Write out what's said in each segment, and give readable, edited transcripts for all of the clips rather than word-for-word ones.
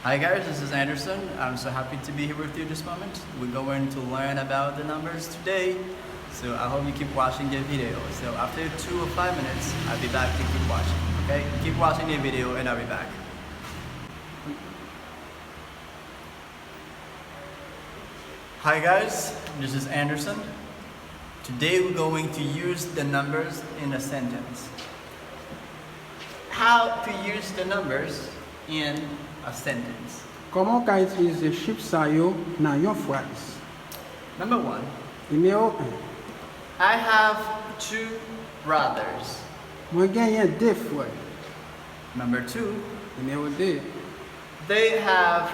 Hi guys, this is Anderson. I'm so happy to be here with you this moment. We're going to learn about the numbers today. So I hope you keep watching the video. So after 2 or 5 minutes, I'll be back to keep watching. Okay? Keep watching the video and I'll be back. Hi guys, this is Anderson. Today we're going to use the numbers in a sentence. How to use the numbers in a sentence. Comment ka utilize chip sa yo nan yon phrase? Number 1. Numéro 1. I have 2 brothers. Mwen genyen 2 frères. Number 2. Numéro 2. They have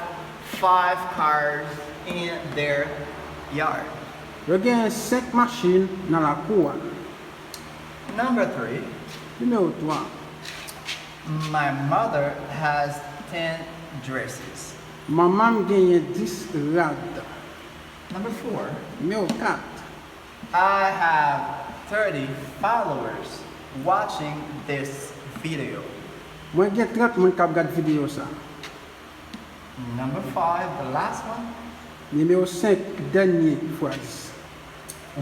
5 cars in their yard. Yo genyen 5 machines nan la cour. Number 3. Numéro 3. My mother has 10 dresses. Maman genyen 10 rad. Number 4. Numéro 4. I have 30 followers watching this video. Mwen gen 30 moun kap gade video sa. Number 5, the last one. Numéro 5, dernier phrase.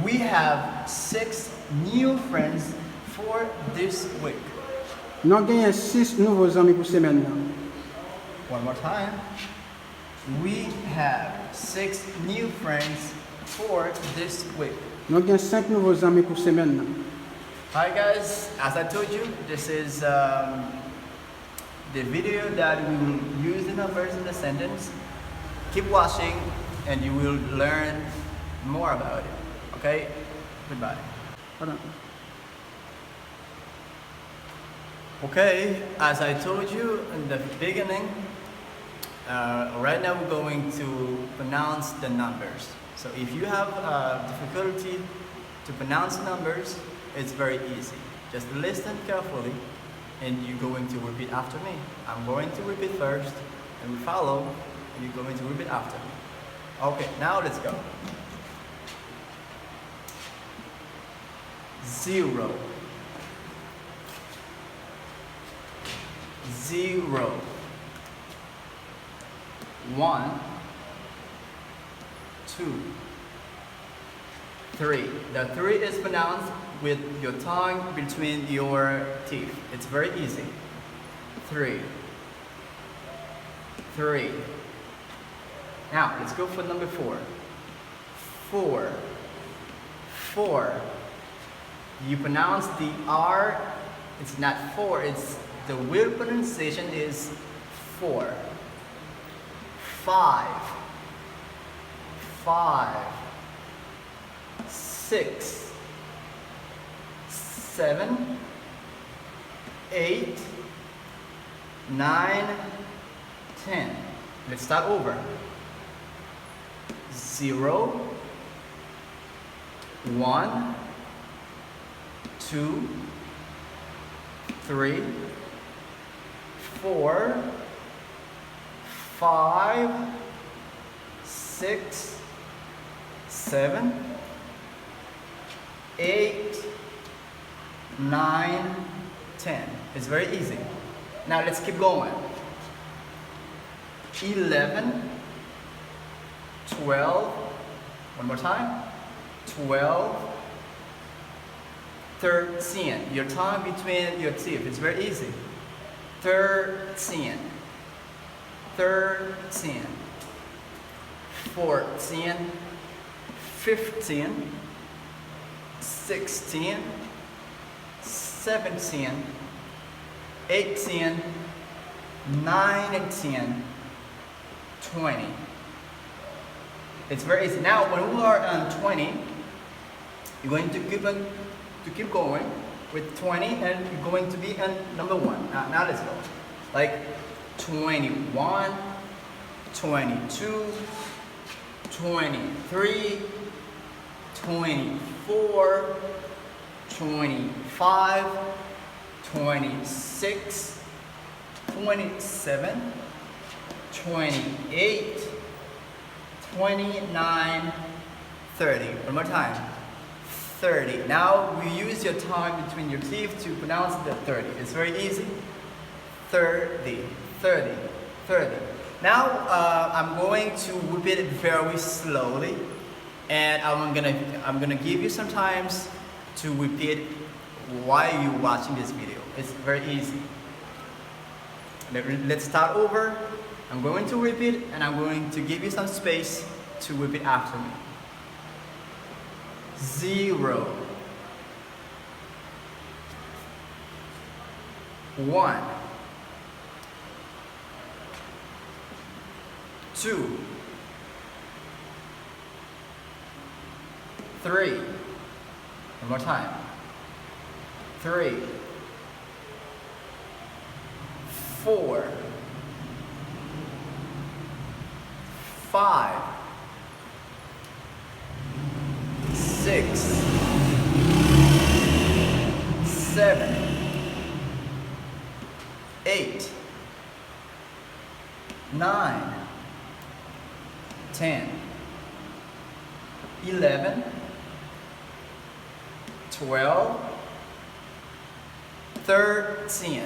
We have 6 new friends for this week. Nou genyen 6 nouveaux amis pou semen nan. One more time. We have 6 new friends for this week. Nou genyen 5 nouveaux amis pou semen nan. Hi guys, as I told you, this is the video that we will use the numbers in the sentence. Keep watching and you will learn more about it. Okay? Goodbye. Okay, as I told you in the beginning, right now we're going to pronounce the numbers. So if you have difficulty to pronounce numbers, it's very easy. Just listen carefully and you're going to repeat after me. I'm going to repeat first and we follow and you're going to repeat after me. Okay, now let's go. 0 0 1 2 3. The 3 is pronounced with your tongue between your teeth. It's very easy. 3 3. Now let's go for number 4. 4 4. You pronounce the R. It's not 4. It's the real pronunciation is 4. 5 5 6 7 8 9 10. Let's start over. 0 1 2 3 4 5 6 7 8 9 10. It's very easy. Now let's keep going. 11 12. One more time. 12 13. Your tongue between your teeth. It's very easy. 13 13 14 15 16 17 18 19 20. It's very easy. Now when we are on 20, you're going to keep going with 20 and you're going to be on number 1. Now let's go. Like 21, 22, 23, 24, 25, 26, 27, 28, 29, 30. One more time. 30. Now we use your tongue between your teeth to pronounce the 30. It's very easy. 30, 30, 30. Now I'm going to repeat it very slowly, and I'm gonna give you some times to repeat while you're watching this video. It's very easy. Let's start over. I'm going to repeat, and I'm going to give you some space to repeat after me. 0, 1, 2, 3. One more time. 3, 4, 5, 6, 7, 8, 9, 10, 11, 12, 13,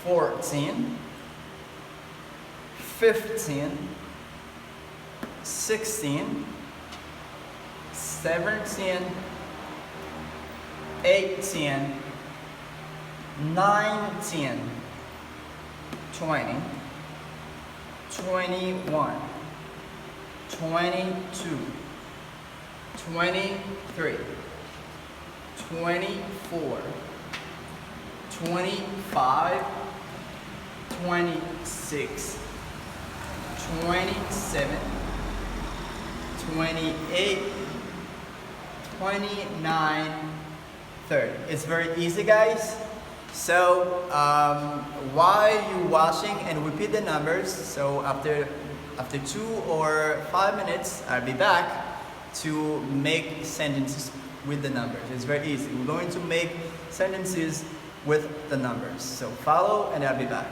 14, 15, 16, 17, 18, 19, 20, 21, 22, 23, 24, 25, 26, 27, 28, 29, 30. It's very easy, guys. So while you're watching and repeat the numbers, so after 2 or 5 minutes, I'll be back to make sentences with the numbers. It's very easy. We're going to make sentences with the numbers. So follow, and I'll be back.